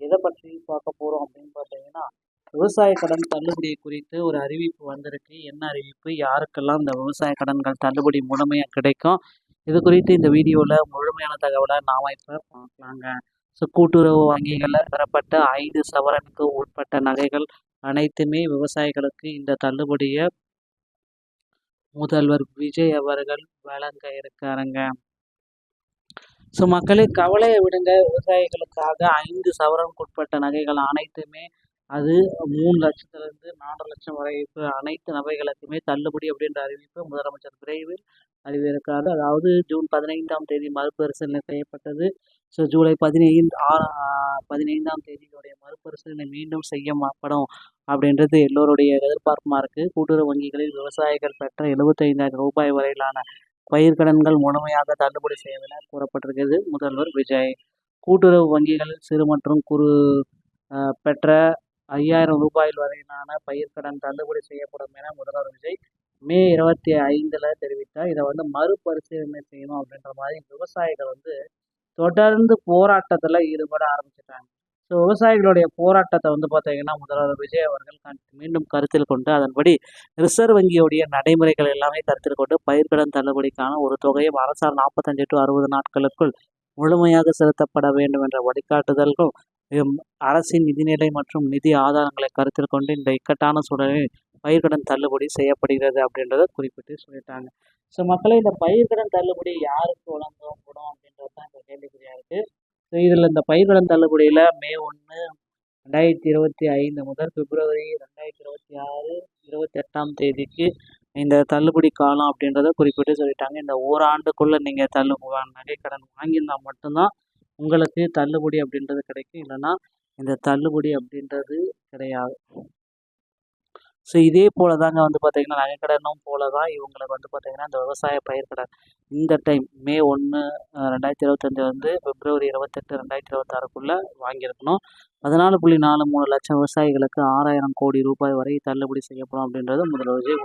எதை பற்றி பார்க்க போகிறோம் அப்படின்னு பார்த்தீங்கன்னா, விவசாய கடன் தள்ளுபடி குறித்து ஒரு அறிவிப்பு வந்திருக்கு. என்ன அறிவிப்பு? யாருக்கெல்லாம் இந்த விவசாய கடன்கள் தள்ளுபடி முழுமையாக கிடைக்கும்? இது குறித்து இந்த வீடியோவில் முழுமையான தகவலை நாம் இப்போ பார்க்கலாங்க. ஸோ கூட்டுறவு வங்கிகளில் பெறப்பட்ட 5 சவரனுக்கு உட்பட்ட நகைகள் அனைத்துமே விவசாயிகளுக்கு இந்த தள்ளுபடியை முதல்வர் விஜய் அவர்கள் வழங்க இருக்காருங்க. ஸோ மக்களே, கவலையை விடுங்க. விவசாயிகளுக்காக 5 சவரனுக்கு உட்பட்ட நகைகள் அனைத்துமே, அது 3 லட்சத்திலிருந்து 4 லட்சம் வரை அனைத்து நகைகளுக்குமே தள்ளுபடி அப்படின்ற அறிவிப்பு முதலமைச்சர் விரைவில் அறிவிருக்காரு. அதாவது ஜூன் 15ஆம் தேதி மறுபரிசீலனை செய்யப்பட்டது. ஸோ ஜூலை 15ஆம் தேதியுடைய மறுபரிசீலனை மீண்டும் செய்யப்படும் அப்படின்றது எல்லோருடைய எதிர்பார்ப்புமா இருக்குது. கூட்டுறவு வங்கிகளில் விவசாயிகள் பெற்ற 75,000 ரூபாய் வரையிலான பயிர்க்கடன்கள் முழுமையாக தள்ளுபடி செய்வதென கூறப்பட்டிருக்கிறது. முதல்வர் விஜய் கூட்டுறவு வங்கிகளில் சிறு மற்றும் குறு பெற்ற 5,000 ரூபாய் வரையிலான பயிர்க்கடன் தள்ளுபடி செய்யப்படும் என முதல்வர் விஜய் மே 25 தெரிவித்தார். இதை மறுபரிசீலனை செய்யணும் அப்படின்ற மாதிரி விவசாயிகள் தொடர்ந்து போராட்டத்தில் ஈடுபட ஆரம்பிச்சிட்டாங்க. ஸோ விவசாயிகளுடைய போராட்டத்தை பார்த்தீங்கன்னா முதல்வர் விஜய் அவர்கள் மீண்டும் கருத்தில் கொண்டு அதன்படி ரிசர்வ் வங்கியுடைய நடைமுறைகள் எல்லாமே கருத்தில் கொண்டு பயிர்க்கடன் தள்ளுபடிக்கான ஒரு தொகையும் அரசால் 45 to 60 நாட்களுக்குள் முழுமையாக செலுத்தப்பட வேண்டும் என்ற வழிகாட்டுதல்கள் அரசின் நிதிநிலை மற்றும் நிதி ஆதாரங்களை கருத்தில் கொண்டு இந்த இக்கட்டான சூழலில் பயிர்க்கடன் தள்ளுபடி செய்யப்படுகிறது அப்படின்றத குறிப்பிட்டு சொல்லிட்டாங்க. ஸோ மக்களை, இந்த பயிர்க்கடன் தள்ளுபடி யாருக்கு வழங்கப்படும் அப்படின்றது தான் இந்த கேள்விக்குறியா இருக்குது. ஸோ இதில் இந்த பயிர்க்கடன் தள்ளுபடியில் மே 1, 2025 முதல் பிப்ரவரி 2026, 28ஆம் தேதிக்கு இந்த தள்ளுபடி காலம் அப்படின்றத குறிப்பிட்டு சொல்லிட்டாங்க. இந்த ஓராண்டுக்குள்ளே நீங்கள் நகைக்கடன் வாங்கியிருந்தால் மட்டும்தான் உங்களுக்கு தள்ளுபடி அப்படின்றது கிடைக்கும். இல்லைன்னா இந்த தள்ளுபடி அப்படின்றது கிடையாது. ஸோ இதே போல தாங்க பார்த்தீங்கன்னா நகைக்கடனும் போல தான் இவங்களுக்கு பார்த்தீங்கன்னா இந்த விவசாய பயிர்க்கடன் இந்த டைம் மே 1, 2025 பிப்ரவரி 28, 2026க்குள்ளே வாங்கியிருக்கணும். 14.43 லட்சம் விவசாயிகளுக்கு 6,000 கோடி ரூபாய் வரை தள்ளுபடி செய்யப்படும் அப்படின்றது முதல்வர் விஜய்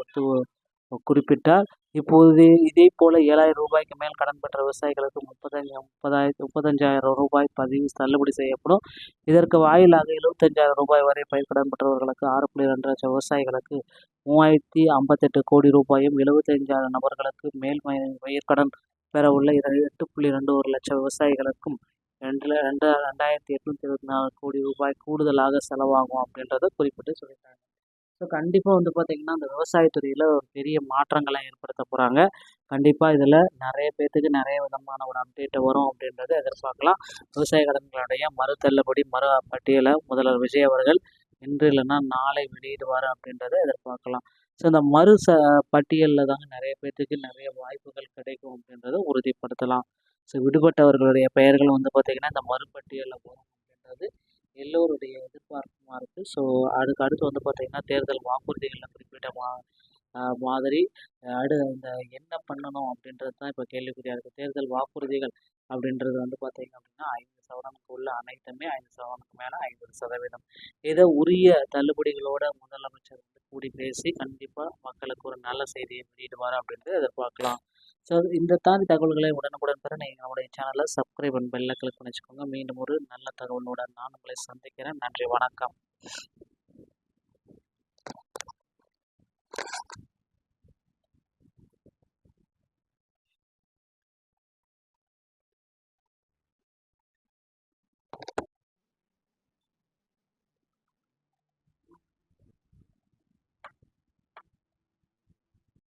குறிப்பிட்டார். இப்போது இதே போல 7,000 ரூபாய்க்கு மேல் கடன் பெற்ற விவசாயிகளுக்கு 35,000 ரூபாய் தள்ளுபடி செய்யப்படும். இதற்கு வாயிலாக 75,000 ரூபாய் வரை பயிர்க்கடன் பெற்றவர்களுக்கு 6.2 லட்சம் விவசாயிகளுக்கு 3,058 கோடி ரூபாயும், 75,000 நபர்களுக்கு மேல் பயிர்க்கடன் பெறவுள்ள 8.21 லட்சம் விவசாயிகளுக்கும் 2,824 கோடி ரூபாய் கூடுதலாக செலவாகும் அப்படின்றத குறிப்பிட்டு சொல்லிட்டாங்க. ஸோ கண்டிப்பாக பார்த்தீங்கன்னா இந்த விவசாயத்துறையில் ஒரு பெரிய மாற்றங்களை ஏற்படுத்த போகிறாங்க. கண்டிப்பாக இதில் நிறைய பேர்த்துக்கு நிறைய விதமான ஒரு அப்டேட் வரும் அப்படின்றத எதிர்பார்க்கலாம். விவசாய கடன்களுடைய மறு தள்ளுபடி மறு பட்டியலை முதல்வர் விஜய் அவர்கள் இன்று இல்லைன்னா நாளை வெளியிடுவார் அப்படின்றத எதிர்பார்க்கலாம். ஸோ இந்த பட்டியலில் தாங்க நிறைய பேர்த்துக்கு நிறைய வாய்ப்புகள் கிடைக்கும் அப்படின்றத உறுதிப்படுத்தலாம். ஸோ விடுபட்டவர்களுடைய பெயர்கள் பார்த்தீங்கன்னா இந்த மறுபட்டியலில் வரும் அப்படின்றது எல்லோருடைய எதிர்பார்ப்புமா இருக்குது. ஸோ அதுக்கு அடுத்து பார்த்திங்கன்னா தேர்தல் வாக்குறுதிகளில் குறிப்பிட்ட மாதிரி இந்த என்ன பண்ணணும் அப்படின்றது தான் இப்போ கேள்விக்குறியாக இருக்குது. தேர்தல் வாக்குறுதிகள் அப்படின்றது பார்த்திங்க அப்படின்னா 5 சவரனுக்கு உள்ள அனைத்துமே 5 சவரனுக்கு மேலே 50%. இதை உரிய தள்ளுபடிகளோட முதலமைச்சர் கூடி பேசி கண்டிப்பாக மக்களுக்கு ஒரு நல்ல செய்தியை வெளியிடுவார் அப்படின்றத எதிர்பார்க்கலாம். ஸோ இந்த தாண்டி தகவல்களை உடனுக்குடன் பெற நீங்கள் நம்முடைய சேனலை சப்ஸ்கிரைப் பண்ணி பெல்லை கிளிக் பண்ணி வச்சுக்கோங்க. மீண்டும் ஒரு நல்ல தகவலுடன் நான் உங்களை சந்திக்கிறேன். நன்றி, வணக்கம்.